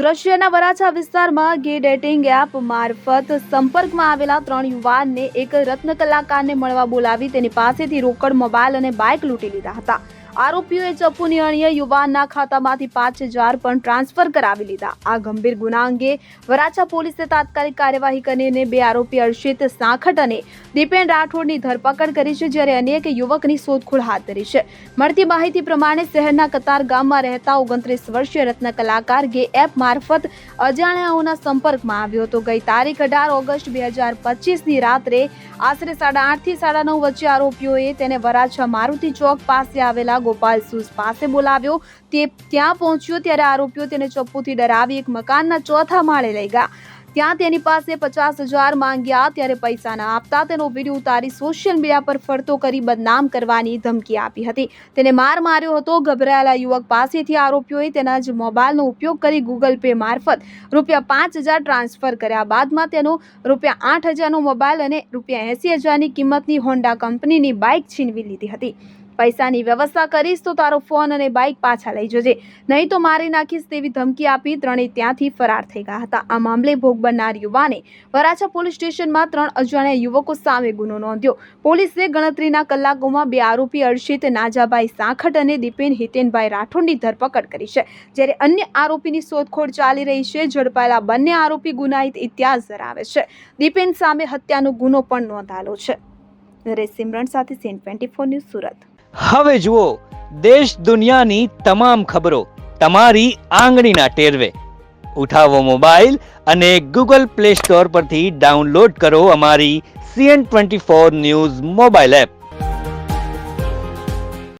સુરત શહેરના વરાછા વિસ્તારમાં ગે ડેટિંગ એપ મારફત સંપર્કમાં આવેલા 3 યુવાનને એક રત્ન કલાકારને મળવા બોલાવી તેની પાસેથી રોકડ મોબાઈલ અને બાઇક લૂંટી લીધા હતા। આરોપીઓએ ચપ્પુની અણીએ યુવાનના ખાતામાંથી 5,000 પણ ટ્રાન્સફર કરાવી લીધા। આ ગંભીર ગુના અંગે વરાછા પોલીસે તાત્કાલિક કાર્યવાહી કરીને 2 આરોપી હર્ષિત સાંખટ અને દીપેન રાઠોડની ધરપકડ કરી છે, જ્યારે અન્ય એક યુવકની શોધખોળ હાથ ધરી છે। મળતી માહિતી પ્રમાણે શહેરના કતાર ગામમાં રહેતા 29 વર્ષીય રત્ન કલાકાર ગે એપ મારફત અજાણ્યાઓના સંપર્કમાં આવ્યો હતો। ગઈ તારીખ 18 ઓગસ્ટ 2025ની રાત્રે આશરે 8:30 થી 9:30 વચ્ચે આરોપીઓએ તેને વરાછા મારુતિ ચોક પાસે આવેલા ગોપાલ શૂઝ પાસે બોલાવ્યો। તે ત્યાં પહોંચ્યો ત્યારે આરોપીઓ તેને ચપ્પુથી ડરાવી એક મકાનના 4થા માળે લઈ ગયા। ત્યાં તેની પાસે 50,000 માંગ્યા, ત્યારે પૈસા ન આપતા તેનો વિડીયો ઉતારી સોશિયલ મીડિયા પર ફરતો કરી બદનામ કરવાની ધમકી આપી હતી। તેને માર માર્યો હતો। ગભરાયેલા યુવક પાસેથી આરોપીઓએ તેના જ મોબાઈલનો ઉપયોગ કરી ગૂગલ પે મારફત ₹5,000 ટ્રાન્સફર કર્યા। બાદમાં તેનો ₹8,000નો મોબાઈલ અને ₹80,000ની કિંમતની હોન્ડા કંપનીની બાઇક છીનવી લીધી હતી। પૈસાની વ્યવસ્થા કરીશ તો તારો ફોન અને બાઇક પાછા લઈ જજે, નહીં તો મારી નાખીશ તેવી ધમકી આપી ત્રણેય ત્યાંથી ફરાર થઈ ગયા હતા। આ મામલે ભોગ બનનાર યુવાને વરાછા પોલીસ સ્ટેશનમાં 3 અજાણ્યા યુવકો સામે ગુનો નોંધ્યો। પોલીસે ગણતરીના કલાકોમાં 2 આરોપી હર્ષિત નાજાભાઈ સાંખટ અને દીપેન હિતેનભાઈ રાઠોડની ધરપકડ કરી છે, જ્યારે અન્ય આરોપીની શોધખોળ ચાલી રહી છે। ઝડપાયેલા બંને આરોપી ગુનાહિત ઇતિહાસ ધરાવે છે। દીપેન સામે હત્યાનો ગુનો પણ નોંધાયેલો છે। નરેશ સિમરણ સાથે સીન 24 ન્યૂઝ સુરત। હવે જુઓ દેશ દુનિયાની તમામ ખબરો તમારી આંગળીના ટેરવે। ઉઠાવો મોબાઈલ અને ગૂગલ પ્લે સ્ટોર પરથી ડાઉનલોડ કરો અમારી CN24 ન્યૂઝ મોબાઈલ એપ।